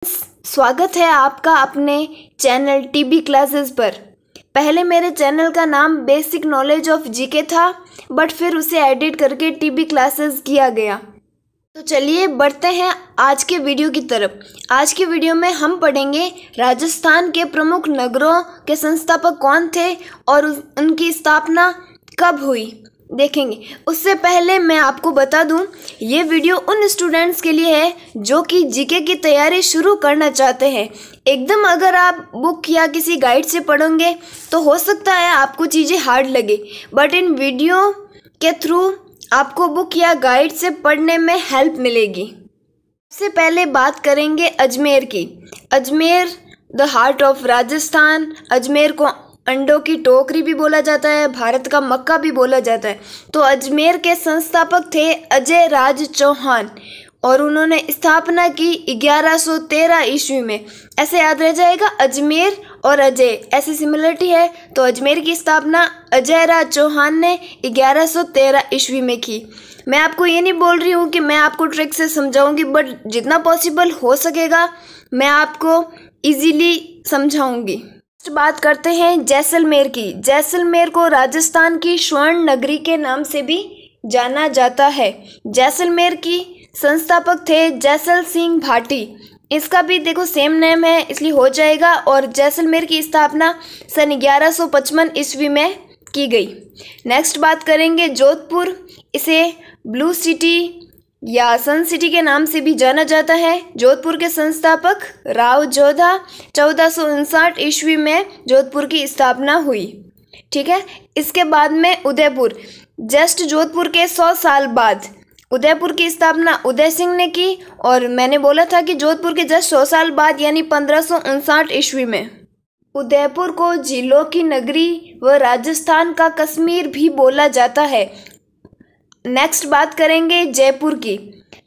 स्वागत है आपका अपने चैनल टीबी क्लासेस पर। पहले मेरे चैनल का नाम बेसिक नॉलेज ऑफ जीके था, बट फिर उसे एडिट करके टीबी क्लासेस किया गया। तो चलिए बढ़ते हैं आज के वीडियो की तरफ। आज के वीडियो में हम पढ़ेंगे राजस्थान के प्रमुख नगरों के संस्थापक कौन थे और उनकी स्थापना कब हुई, देखेंगे। उससे पहले मैं आपको बता दूं, ये वीडियो उन स्टूडेंट्स के लिए है जो कि जीके की तैयारी शुरू करना चाहते हैं। एकदम अगर आप बुक या किसी गाइड से पढ़ोगे तो हो सकता है आपको चीज़ें हार्ड लगे, बट इन वीडियो के थ्रू आपको बुक या गाइड से पढ़ने में हेल्प मिलेगी। सबसे पहले बात करेंगे अजमेर की। Ajmer the heart of Rajasthan. Ajmer को अंडों की टोकरी भी बोला जाता है, भारत का मक्का भी बोला जाता है। तो अजमेर के संस्थापक थे अजय राज चौहान और उन्होंने स्थापना की 1113 ईस्वी में। ऐसे याद रह जाएगा, अजमेर और अजय ऐसी सिमिलरिटी है। तो अजमेर की स्थापना अजय राज चौहान ने 1113 ईस्वी में की। मैं आपको ये नहीं बोल रही हूँ कि मैं आपको ट्रिक से समझाऊंगी, बट जितना पॉसिबल हो सकेगा मैं आपको इजीली समझाऊंगी। बात करते हैं जैसलमेर की। जैसलमेर को राजस्थान की स्वर्ण नगरी के नाम से भी जाना जाता है। जैसलमेर की संस्थापक थे जैसल सिंह भाटी। इसका भी देखो सेम नेम है इसलिए हो जाएगा। और जैसलमेर की स्थापना सन 1155 ईस्वी में की गई। नेक्स्ट बात करेंगे जोधपुर। इसे ब्लू सिटी या सन सिटी के नाम से भी जाना जाता है। जोधपुर के संस्थापक राव जोधा। 1459 ईस्वी में जोधपुर की स्थापना हुई। ठीक है। इसके बाद में उदयपुर। जस्ट जोधपुर के 100 साल बाद उदयपुर की स्थापना उदय सिंह ने की। और मैंने बोला था कि जोधपुर के जस्ट 100 साल बाद यानी 1559 ईस्वी में। उदयपुर को झीलों की नगरी व राजस्थान का कश्मीर भी बोला जाता है। नेक्स्ट बात करेंगे जयपुर की।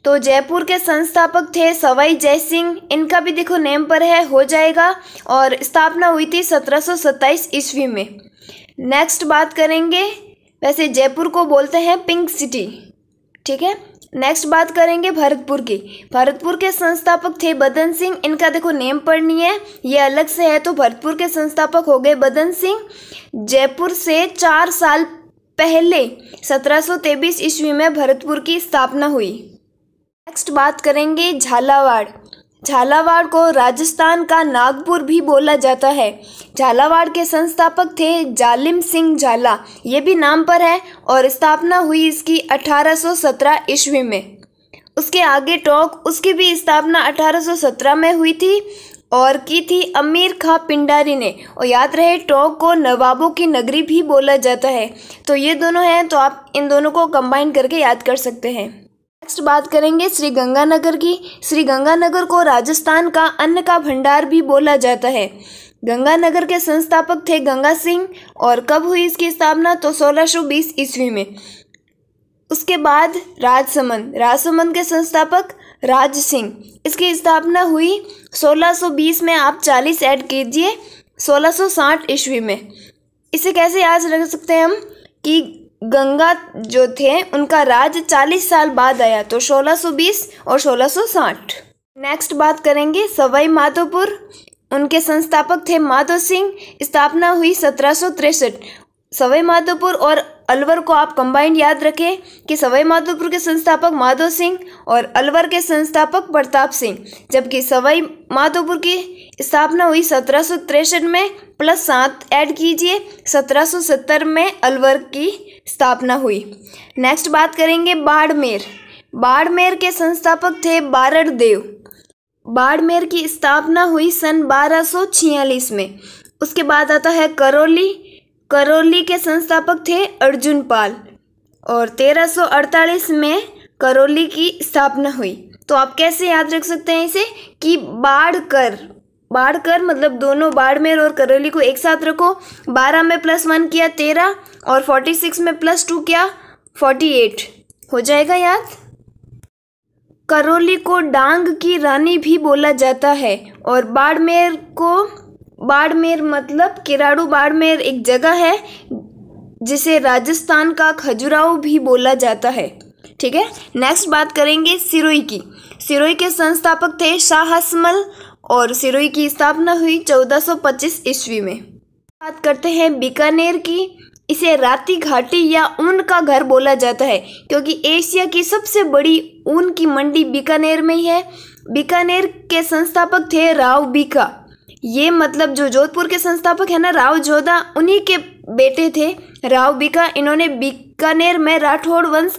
तो जयपुर के संस्थापक थे सवाई जय सिंह। इनका भी देखो नेम पर है, हो जाएगा। और स्थापना हुई थी 1727 ईस्वी में। नेक्स्ट बात करेंगे, वैसे जयपुर को बोलते हैं पिंक सिटी। ठीक है। नेक्स्ट बात करेंगे भरतपुर की। भरतपुर के संस्थापक थे बदन सिंह। इनका देखो नेम पर नहीं है, ये अलग से है। तो भरतपुर के संस्थापक हो गए बदन सिंह। जयपुर से 4 साल पहले 1723 ईस्वी में भरतपुर की स्थापना हुई। नेक्स्ट बात करेंगे झालावाड़। झालावाड़ को राजस्थान का नागपुर भी बोला जाता है। झालावाड़ के संस्थापक थे जालिम सिंह झाला। ये भी नाम पर है और स्थापना हुई इसकी 1817 ईस्वी में। उसके आगे टोंक, उसकी भी स्थापना 1817 में हुई थी और की थी अमीर खां पिंडारी ने। और याद रहे, टोंक को नवाबों की नगरी भी बोला जाता है। तो ये दोनों हैं, तो आप इन दोनों को कंबाइन करके याद कर सकते हैं। नेक्स्ट बात करेंगे श्री गंगानगर की। श्री गंगानगर को राजस्थान का अन्न का भंडार भी बोला जाता है। गंगानगर के संस्थापक थे गंगा सिंह। और कब हुई इसकी स्थापना, तो 1620 ईस्वी में। उसके बाद राजसमंद। राजसमंद के संस्थापक राज सिंह। इसकी स्थापना हुई 1620 में। आप 40 ऐड कीजिए, 1660 ईस्वी में। इसे कैसे याद रख सकते हैं हम कि गंगा जो थे उनका राज 40 साल बाद आया, तो 1620 और 1660। नेक्स्ट बात करेंगे सवाई माधोपुर। उनके संस्थापक थे माधो सिंह। स्थापना हुई 1763। सवाई माधोपुर और अलवर को आप कंबाइंड याद रखें कि सवाई माधोपुर के संस्थापक माधो सिंह और अलवर के संस्थापक प्रताप सिंह। जबकि सवाई माधोपुर की स्थापना हुई 1763 में, प्लस 7 ऐड कीजिए, 1770 में अलवर की स्थापना हुई। नेक्स्ट बात करेंगे बाड़मेर। बाड़मेर के संस्थापक थे बारड़ देव। बाड़मेर की स्थापना हुई सन 1246 में। उसके बाद आता है करौली। करौली के संस्थापक थे अर्जुन पाल और 1348 में करौली की स्थापना हुई। तो आप कैसे याद रख सकते हैं इसे कि बाढ़कर मतलब दोनों बाड़मेर और करौली को एक साथ रखो। 12 में +1 किया 13 और 46 में +2 किया 48, हो जाएगा याद। करौली को डांग की रानी भी बोला जाता है। और बाड़मेर मतलब किराड़ू बाड़मेर एक जगह है जिसे राजस्थान का खजुराहो भी बोला जाता है। ठीक है। नेक्स्ट बात करेंगे सिरोही की। सिरोही के संस्थापक थे शाह हसमल और सिरोही की स्थापना हुई 1425 ईस्वी में। बात करते हैं बीकानेर की। इसे राती घाटी या ऊन का घर बोला जाता है क्योंकि एशिया की सबसे बड़ी ऊन की मंडी बीकानेर में ही है। बीकानेर के संस्थापक थे राव बीका। ये मतलब जो जोधपुर के संस्थापक है ना राव जोधा, उन्हीं के बेटे थे राव बीका। इन्होंने बीकानेर में राठौड़ वंश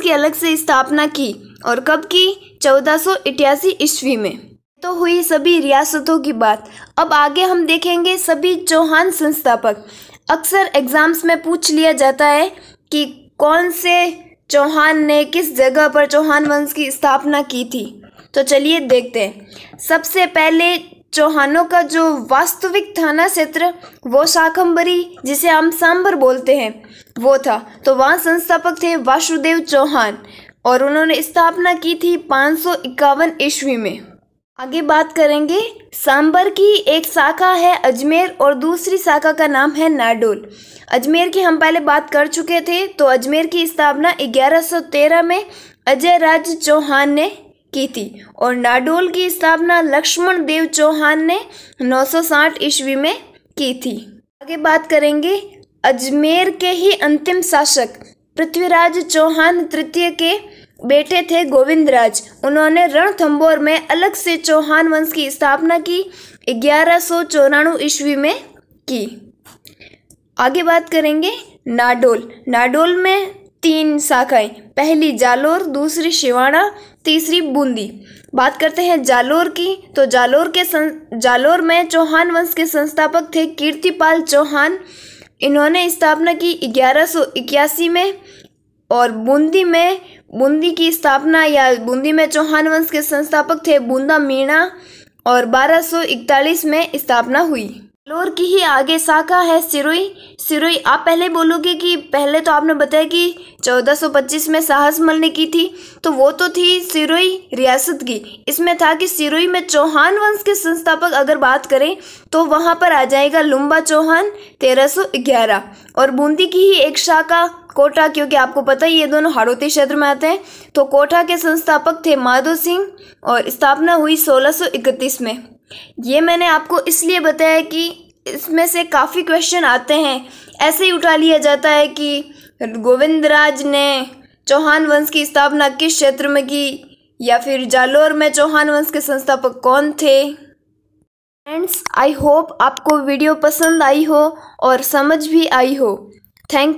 की अलग से स्थापना की। और कब की? 1488 ईस्वी में। तो हुई सभी रियासतों की बात। अब आगे हम देखेंगे सभी चौहान संस्थापक। अक्सर एग्जाम्स में पूछ लिया जाता है कि कौन से चौहान ने किस जगह पर चौहान वंश की स्थापना की थी। तो चलिए देखते हैं। सबसे पहले चौहानों का जो वास्तविक थाना क्षेत्र वो शाकंभरी, जिसे हम सांबर बोलते हैं, वो था। तो वहाँ संस्थापक थे वासुदेव चौहान और उन्होंने स्थापना की थी 551 ईस्वी में। आगे बात करेंगे सांबर की एक शाखा है अजमेर और दूसरी शाखा का नाम है नाडोल। अजमेर की हम पहले बात कर चुके थे। तो अजमेर की स्थापना 1113 में अजय राज चौहान ने की थी और नाडोल की स्थापना लक्ष्मण देव चौहान ने 960 ईस्वी में की थी। आगे बात करेंगे अजमेर के ही अंतिम शासक पृथ्वीराज चौहान तृतीय के बेटे थे गोविंदराज। उन्होंने रणथंभौर में अलग से चौहान वंश की स्थापना की 1194 ईस्वी में की। आगे बात करेंगे नाडोल। नाडोल में 3 शाखाएं, पहली जालोर, दूसरी सिवाना, तीसरी बूंदी। बात करते हैं जालोर की। तो जालोर में चौहान वंश के संस्थापक थे कीर्तिपाल चौहान। इन्होंने स्थापना की 1181 में। और बूंदी में चौहान वंश के संस्थापक थे बूंदा मीणा और 1241 में स्थापना हुई। जालोर की ही आगे शाखा है सिरोही। आप पहले बोलोगे कि पहले तो आपने बताया कि 1425 में शाह हसमल ने की थी, तो वो तो थी सिरोही रियासत की। इसमें था कि सिरोही में चौहान वंश के संस्थापक अगर बात करें तो वहाँ पर आ जाएगा लुम्बा चौहान 1311। और बूंदी की ही एक शाखा कोटा, क्योंकि आपको पता ही ये दोनों हाड़ौती क्षेत्र में आते हैं। तो कोटा के संस्थापक थे माधो सिंह और स्थापना हुई 1631 में। ये मैंने आपको इसलिए बताया कि इसमें से काफ़ी क्वेश्चन आते हैं। ऐसे ही उठा लिया जाता है कि गोविंदराज ने चौहान वंश की स्थापना किस क्षेत्र में की, या फिर जालोर में चौहान वंश के संस्थापक कौन थे। फ्रेंड्स, आई होप आपको वीडियो पसंद आई हो और समझ भी आई हो। Thank you.